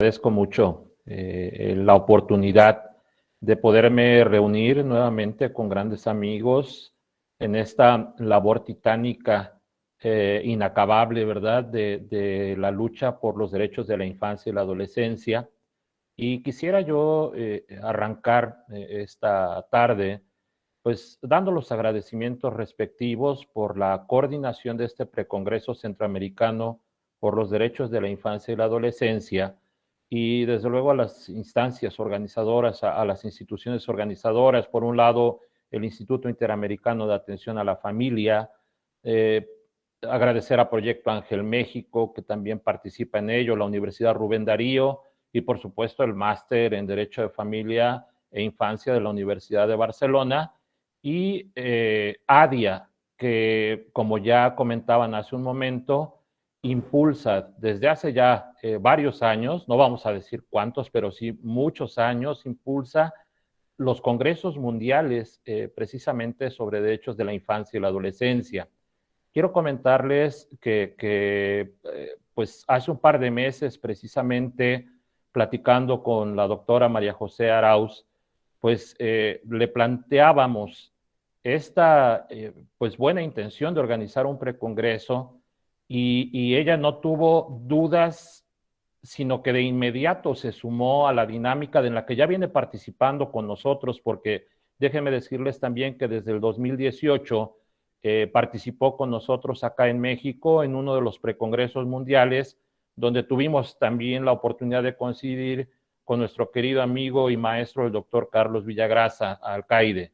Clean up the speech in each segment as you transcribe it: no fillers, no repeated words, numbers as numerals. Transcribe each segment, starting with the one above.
Agradezco mucho la oportunidad de poderme reunir nuevamente con grandes amigos en esta labor titánica, inacabable, ¿verdad?, de la lucha por los derechos de la infancia y la adolescencia. Y quisiera yo arrancar esta tarde, pues dando los agradecimientos respectivos por la coordinación de este precongreso centroamericano por los derechos de la infancia y la adolescencia, y desde luego a las instancias organizadoras, a las instituciones organizadoras, por un lado el Instituto Interamericano de Atención a la Familia, eh, agradecer a Proyecto Ángel México, que también participa en ello, la Universidad Rubén Darío y por supuesto el máster en Derecho de Familia e Infancia de la Universidad de Barcelona, y ADIA, que como ya comentaban hace un momento, impulsa desde hace ya varios años, no vamos a decir cuántos, pero sí muchos años, impulsa los congresos mundiales precisamente sobre derechos de la infancia y la adolescencia. Quiero comentarles que pues hace un par de meses, precisamente platicando con la doctora María José Arauz, pues le planteábamos esta pues buena intención de organizar un precongreso, y ella no tuvo dudas, sino que de inmediato se sumó a la dinámica en la que ya viene participando con nosotros, porque déjenme decirles también que desde el 2018 participó con nosotros acá en México en uno de los precongresos mundiales, donde tuvimos también la oportunidad de coincidir con nuestro querido amigo y maestro, el doctor Carlos Villagrasa, alcaide.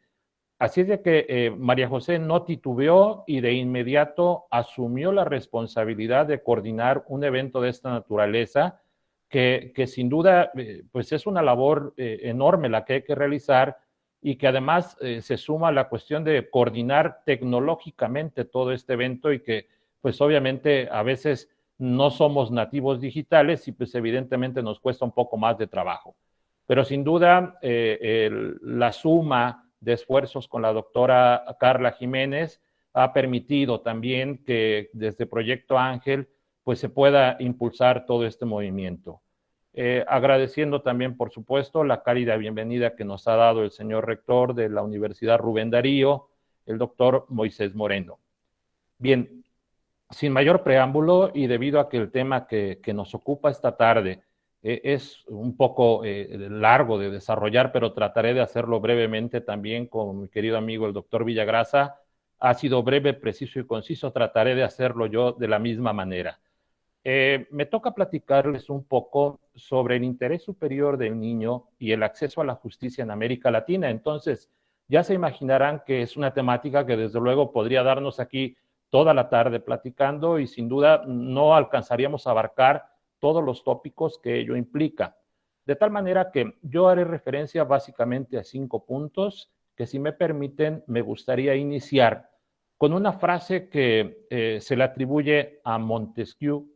Así es de que María José no titubeó y de inmediato asumió la responsabilidad de coordinar un evento de esta naturaleza, que sin duda pues es una labor enorme la que hay que realizar, y que además se suma a la cuestión de coordinar tecnológicamente todo este evento, y que pues obviamente a veces no somos nativos digitales y pues evidentemente nos cuesta un poco más de trabajo. Pero sin duda la suma de esfuerzos con la doctora Carla Jiménez ha permitido también que desde Proyecto Ángel pues se pueda impulsar todo este movimiento. Agradeciendo también, por supuesto, la cálida bienvenida que nos ha dado el señor rector de la Universidad Rubén Darío, el doctor Moisés Moreno. Bien, sin mayor preámbulo y debido a que el tema que nos ocupa esta tarde es un poco largo de desarrollar, pero trataré de hacerlo brevemente también con mi querido amigo el doctor Villagrasa. Ha sido breve, preciso y conciso, trataré de hacerlo yo de la misma manera. Me toca platicarles un poco sobre el interés superior del niño y el acceso a la justicia en América Latina. Entonces, ya se imaginarán que es una temática que desde luego podría darnos aquí toda la tarde platicando, y sin duda no alcanzaríamos a abarcar todos los tópicos que ello implica. De tal manera que yo haré referencia básicamente a 5 puntos que, si me permiten, me gustaría iniciar con una frase que se le atribuye a Montesquieu,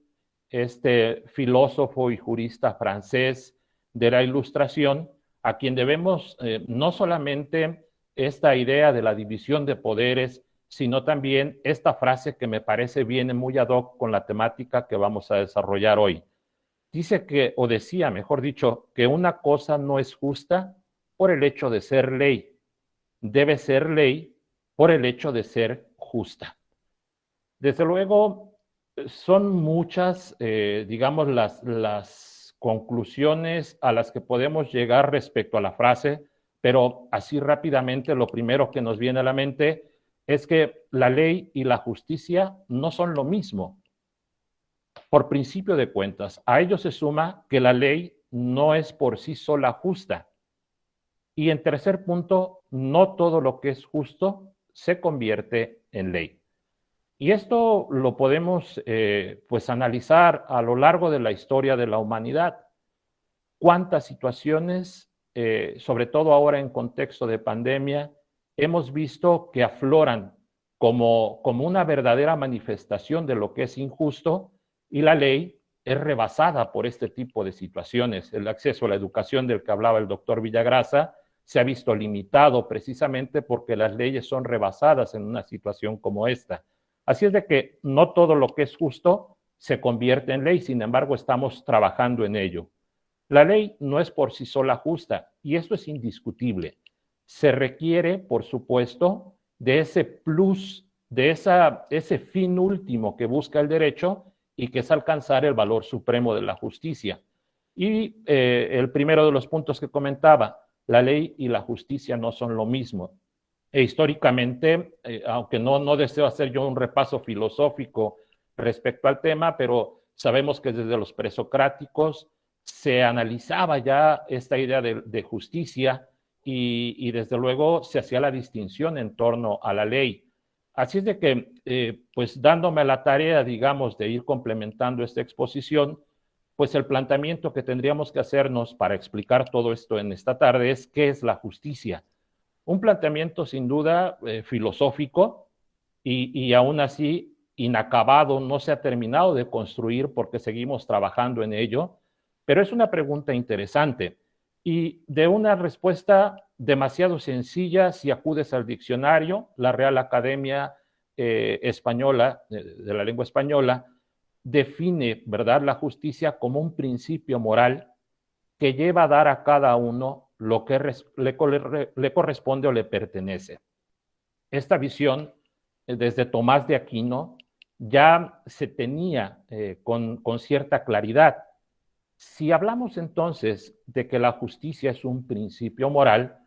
este filósofo y jurista francés de la Ilustración, a quien debemos no solamente esta idea de la división de poderes, sino también esta frase que me parece viene muy ad hoc con la temática que vamos a desarrollar hoy. Dice que, o decía, mejor dicho, que una cosa no es justa por el hecho de ser ley, debe ser ley por el hecho de ser justa. Desde luego, son muchas, digamos, las conclusiones a las que podemos llegar respecto a la frase, pero así rápidamente lo primero que nos viene a la mente es que la ley y la justicia no son lo mismo. Por principio de cuentas, a ello se suma que la ley no es por sí sola justa. Y en tercer punto, no todo lo que es justo se convierte en ley. Y esto lo podemos pues analizar a lo largo de la historia de la humanidad. ¿Cuántas situaciones, sobre todo ahora en contexto de pandemia, hemos visto que afloran como una verdadera manifestación de lo que es injusto, y la ley es rebasada por este tipo de situaciones? El acceso a la educación del que hablaba el doctor Villagrasa se ha visto limitado precisamente porque las leyes son rebasadas en una situación como esta. Así es de que no todo lo que es justo se convierte en ley, sin embargo estamos trabajando en ello. La ley no es por sí sola justa, y esto es indiscutible. Se requiere, por supuesto, de ese plus, de ese fin último que busca el derecho y que es alcanzar el valor supremo de la justicia. Y el primero de los puntos que comentaba, la ley y la justicia no son lo mismo. E históricamente, aunque no deseo hacer yo un repaso filosófico respecto al tema, pero sabemos que desde los presocráticos se analizaba ya esta idea de justicia y desde luego se hacía la distinción en torno a la ley. Así es de que, pues dándome la tarea, digamos, de ir complementando esta exposición, pues el planteamiento que tendríamos que hacernos para explicar todo esto en esta tarde es qué es la justicia. Un planteamiento sin duda filosófico y aún así inacabado, no se ha terminado de construir porque seguimos trabajando en ello, pero es una pregunta interesante y de una respuesta demasiado sencilla si acudes al diccionario, la Real Academia Española, de la lengua española, define, ¿verdad?, la justicia como un principio moral que lleva a dar a cada uno lo que le corresponde o le pertenece. Esta visión, desde Tomás de Aquino, ya se tenía con cierta claridad. Si hablamos entonces de que la justicia es un principio moral,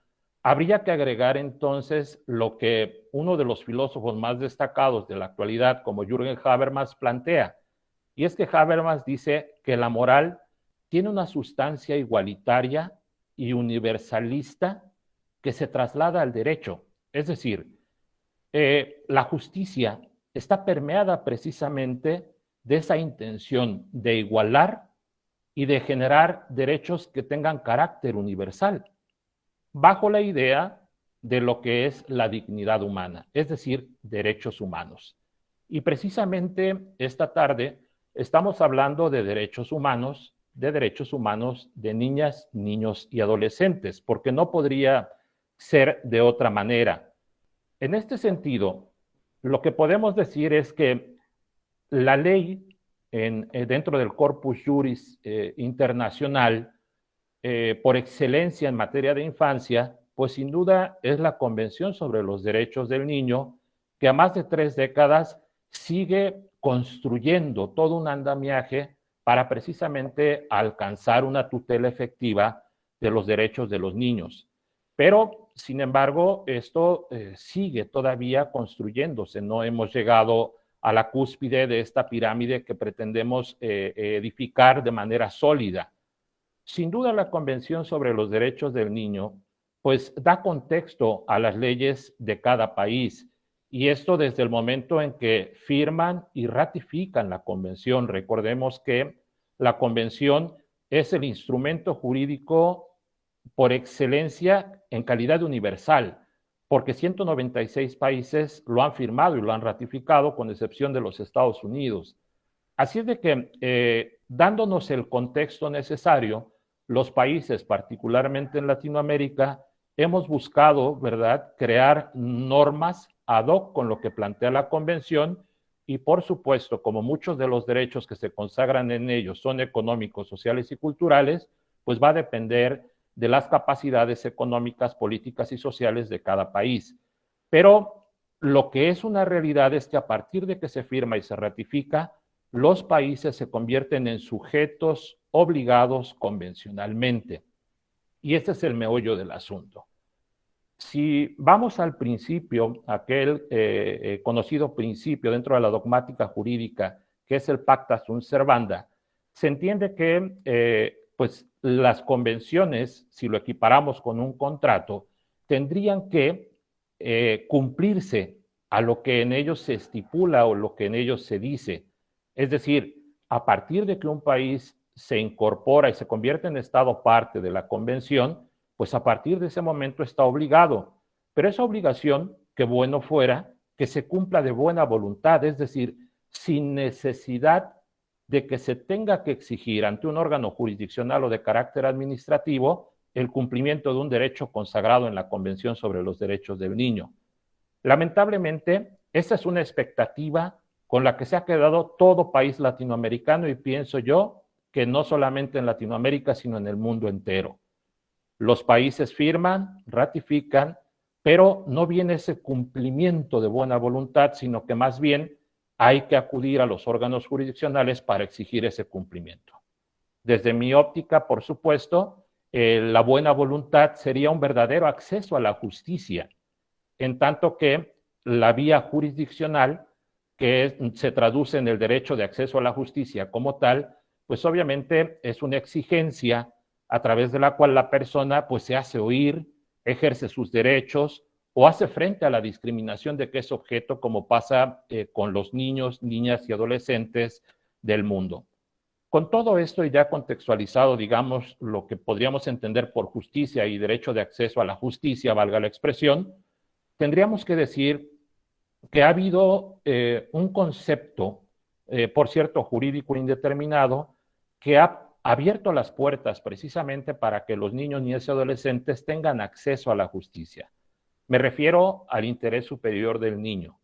habría que agregar entonces lo que uno de los filósofos más destacados de la actualidad, como Jürgen Habermas, plantea. Y es que Habermas dice que la moral tiene una sustancia igualitaria y universalista que se traslada al derecho. Es decir, la justicia está permeada precisamente de esa intención de igualar y de generar derechos que tengan carácter universal, bajo la idea de lo que es la dignidad humana, es decir, derechos humanos. Y precisamente esta tarde estamos hablando de derechos humanos de niñas, niños y adolescentes, porque no podría ser de otra manera. En este sentido, lo que podemos decir es que la ley dentro del corpus juris internacional, por excelencia en materia de infancia, pues sin duda es la Convención sobre los Derechos del Niño, que a más de 3 décadas sigue construyendo todo un andamiaje para precisamente alcanzar una tutela efectiva de los derechos de los niños. Pero, sin embargo, esto sigue todavía construyéndose. No hemos llegado a la cúspide de esta pirámide que pretendemos edificar de manera sólida. Sin duda, la Convención sobre los Derechos del Niño, pues da contexto a las leyes de cada país. Y esto desde el momento en que firman y ratifican la Convención. Recordemos que la Convención es el instrumento jurídico por excelencia en calidad universal, porque 196 países lo han firmado y lo han ratificado, con excepción de los Estados Unidos. Así es de que, dándonos el contexto necesario, los países, particularmente en Latinoamérica, hemos buscado, ¿verdad?, crear normas ad hoc con lo que plantea la Convención y, por supuesto, como muchos de los derechos que se consagran en ellos son económicos, sociales y culturales, pues va a depender de las capacidades económicas, políticas y sociales de cada país. Pero lo que es una realidad es que a partir de que se firma y se ratifica, los países se convierten en sujetos obligados convencionalmente. Y este es el meollo del asunto. Si vamos al principio, aquel conocido principio dentro de la dogmática jurídica, que es el pacta sunt servanda, se entiende que pues las convenciones, si lo equiparamos con un contrato, tendrían que cumplirse a lo que en ellos se estipula o lo que en ellos se dice. Es decir, a partir de que un país se incorpora y se convierte en Estado parte de la convención, pues a partir de ese momento está obligado. Pero esa obligación, que bueno fuera, que se cumpla de buena voluntad, es decir, sin necesidad de que se tenga que exigir ante un órgano jurisdiccional o de carácter administrativo el cumplimiento de un derecho consagrado en la Convención sobre los Derechos del Niño. Lamentablemente, esa es una expectativa con la que se ha quedado todo país latinoamericano y pienso yo que no solamente en Latinoamérica, sino en el mundo entero. Los países firman, ratifican, pero no viene ese cumplimiento de buena voluntad, sino que más bien hay que acudir a los órganos jurisdiccionales para exigir ese cumplimiento. Desde mi óptica, por supuesto, la buena voluntad sería un verdadero acceso a la justicia, en tanto que la vía jurisdiccional, que se traduce en el derecho de acceso a la justicia como tal, pues obviamente es una exigencia a través de la cual la persona pues se hace oír, ejerce sus derechos o hace frente a la discriminación de que es objeto, como pasa con los niños, niñas y adolescentes del mundo. Con todo esto y ya contextualizado, digamos, lo que podríamos entender por justicia y derecho de acceso a la justicia, valga la expresión, tendríamos que decir que ha habido un concepto, por cierto, jurídico indeterminado, que ha abierto las puertas precisamente para que los niños, niñas y adolescentes tengan acceso a la justicia. Me refiero al interés superior del niño.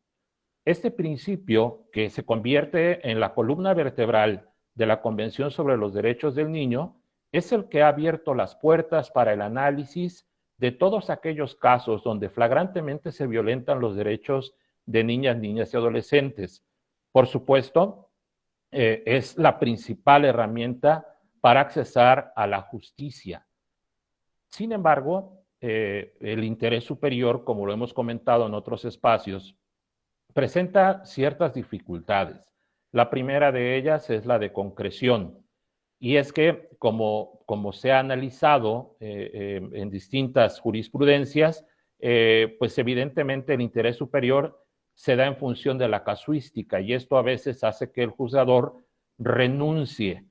Este principio, que se convierte en la columna vertebral de la Convención sobre los Derechos del Niño, es el que ha abierto las puertas para el análisis de todos aquellos casos donde flagrantemente se violentan los derechos de niñas, niñas y adolescentes. Por supuesto, es la principal herramienta para accesar a la justicia. Sin embargo, el interés superior, como lo hemos comentado en otros espacios, presenta ciertas dificultades. La primera de ellas es la de concreción. Y es que, como se ha analizado en distintas jurisprudencias, pues evidentemente el interés superior se da en función de la casuística y esto a veces hace que el juzgador renuncie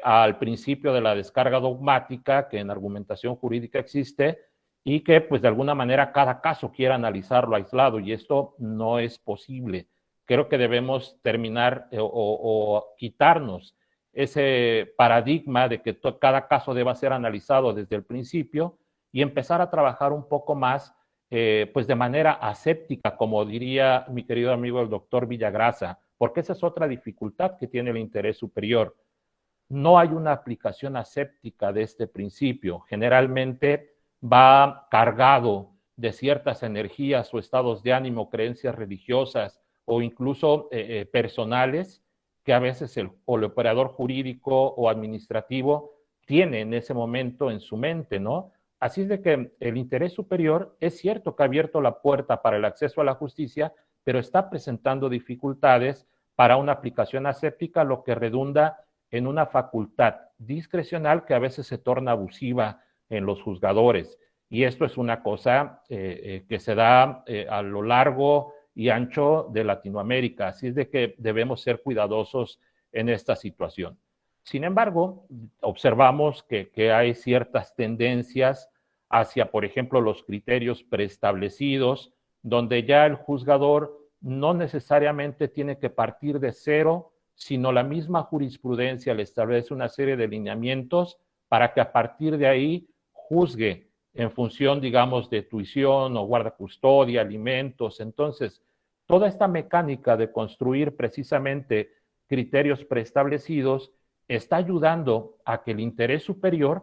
al principio de la descarga dogmática que en argumentación jurídica existe y que pues de alguna manera cada caso quiera analizarlo aislado y esto no es posible. Creo que debemos terminar o quitarnos ese paradigma de que cada caso deba ser analizado desde el principio y empezar a trabajar un poco más pues de manera aséptica, como diría mi querido amigo el doctor Villagrasa, porque esa es otra dificultad que tiene el interés superior. No hay una aplicación aséptica de este principio. Generalmente va cargado de ciertas energías o estados de ánimo, creencias religiosas o incluso personales que a veces el operador jurídico o administrativo tiene en ese momento en su mente, ¿no? Así es de que el interés superior es cierto que ha abierto la puerta para el acceso a la justicia, pero está presentando dificultades para una aplicación aséptica, lo que redunda en una facultad discrecional que a veces se torna abusiva en los juzgadores. Y esto es una cosa que se da a lo largo y ancho de Latinoamérica. Así es de que debemos ser cuidadosos en esta situación. Sin embargo, observamos que hay ciertas tendencias hacia, por ejemplo, los criterios preestablecidos, donde ya el juzgador no necesariamente tiene que partir de cero, sino la misma jurisprudencia le establece una serie de lineamientos para que a partir de ahí juzgue en función, digamos, de tuición o guarda custodia, alimentos. Entonces, toda esta mecánica de construir precisamente criterios preestablecidos está ayudando a que el interés superior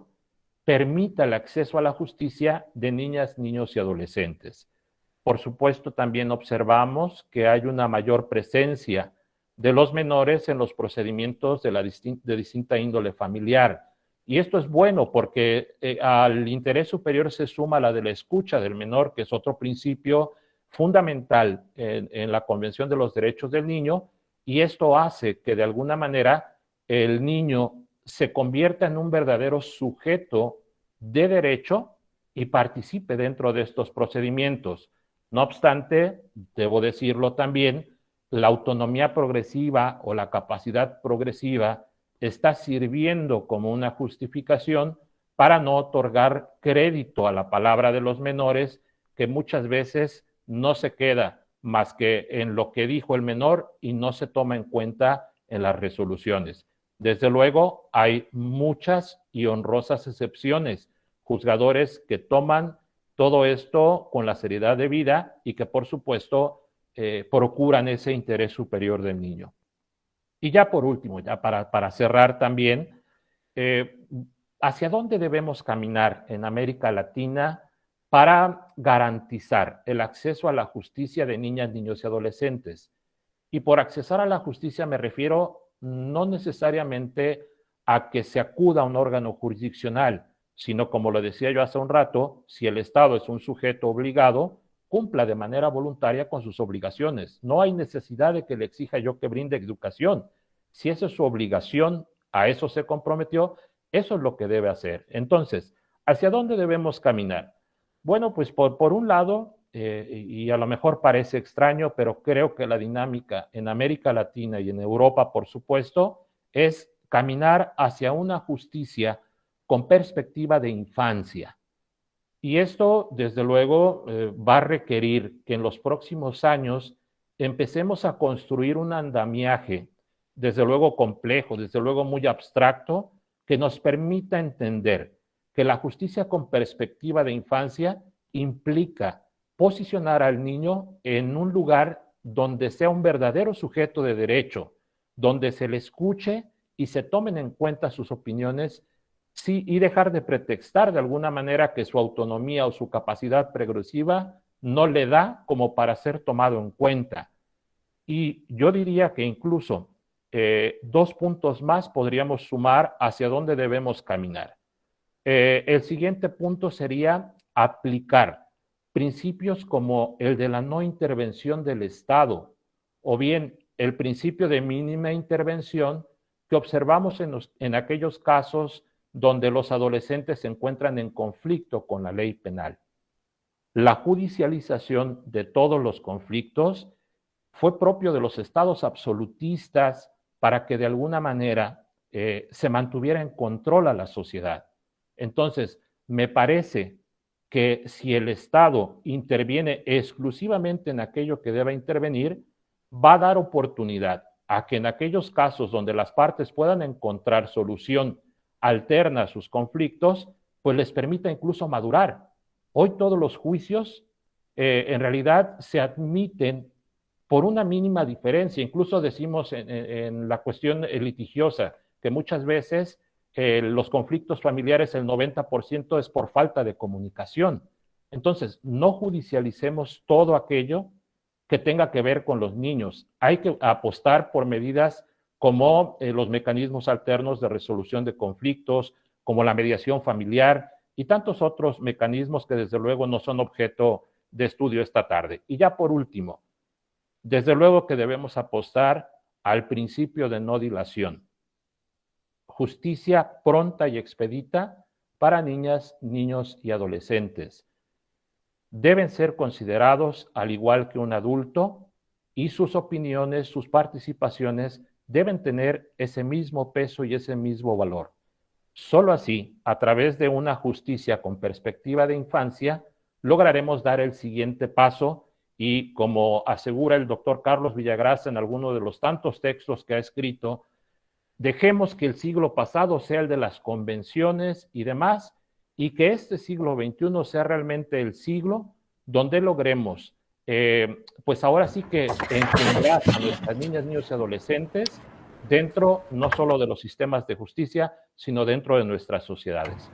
permita el acceso a la justicia de niñas, niños y adolescentes. Por supuesto, también observamos que hay una mayor presencia de los menores en los procedimientos de distinta índole familiar. Y esto es bueno porque al interés superior se suma la de la escucha del menor, que es otro principio fundamental en la Convención de los Derechos del Niño, y esto hace que de alguna manera el niño se convierta en un verdadero sujeto de derecho y participe dentro de estos procedimientos. No obstante, debo decirlo también, la autonomía progresiva o la capacidad progresiva está sirviendo como una justificación para no otorgar crédito a la palabra de los menores, que muchas veces no se queda más que en lo que dijo el menor y no se toma en cuenta en las resoluciones. Desde luego, hay muchas y honrosas excepciones, juzgadores que toman todo esto con la seriedad debida y que, por supuesto, procuran ese interés superior del niño. Y ya por último, ya para cerrar también, eh, ¿hacia dónde debemos caminar en América Latina para garantizar el acceso a la justicia de niñas, niños y adolescentes? Y por accesar a la justicia me refiero no necesariamente a que se acuda a un órgano jurisdiccional, sino como lo decía yo hace un rato, si el Estado es un sujeto obligado, cumpla de manera voluntaria con sus obligaciones. No hay necesidad de que le exija yo que brinde educación. Si esa es su obligación, a eso se comprometió, eso es lo que debe hacer. Entonces, ¿hacia dónde debemos caminar? Bueno, pues por un lado, y a lo mejor parece extraño, pero creo que la dinámica en América Latina y en Europa, por supuesto, es caminar hacia una justicia con perspectiva de infancia. Y esto, desde luego, va a requerir que en los próximos años empecemos a construir un andamiaje, desde luego complejo, desde luego muy abstracto, que nos permita entender que la justicia con perspectiva de infancia implica posicionar al niño en un lugar donde sea un verdadero sujeto de derecho, donde se le escuche y se tomen en cuenta sus opiniones, sí, y dejar de pretextar de alguna manera que su autonomía o su capacidad progresiva no le da como para ser tomado en cuenta. Y yo diría que incluso 2 puntos más podríamos sumar hacia dónde debemos caminar. El siguiente punto sería aplicar principios como el de la no intervención del Estado o bien el principio de mínima intervención que observamos en aquellos casos donde los adolescentes se encuentran en conflicto con la ley penal. La judicialización de todos los conflictos fue propio de los estados absolutistas para que de alguna manera se mantuviera en control a la sociedad. Entonces, me parece que si el Estado interviene exclusivamente en aquello que deba intervenir, va a dar oportunidad a que en aquellos casos donde las partes puedan encontrar solución alterna a sus conflictos, pues les permita incluso madurar. Hoy todos los juicios en realidad se admiten por una mínima diferencia. Incluso decimos en la cuestión litigiosa que muchas veces los conflictos familiares, el 90% es por falta de comunicación. Entonces, no judicialicemos todo aquello que tenga que ver con los niños. Hay que apostar por medidas como los mecanismos alternos de resolución de conflictos, como la mediación familiar y tantos otros mecanismos que desde luego no son objeto de estudio esta tarde. Y ya por último, desde luego que debemos apostar al principio de no dilación. Justicia pronta y expedita para niñas, niños y adolescentes. Deben ser considerados al igual que un adulto y sus opiniones, sus participaciones deben tener ese mismo peso y ese mismo valor. Solo así, a través de una justicia con perspectiva de infancia, lograremos dar el siguiente paso y, como asegura el doctor Carlos Villagrasa en alguno de los tantos textos que ha escrito, dejemos que el siglo pasado sea el de las convenciones y demás, y que este siglo XXI sea realmente el siglo donde logremos, pues ahora sí que engendrar a nuestras niñas, niños y adolescentes dentro no solo de los sistemas de justicia, sino dentro de nuestras sociedades.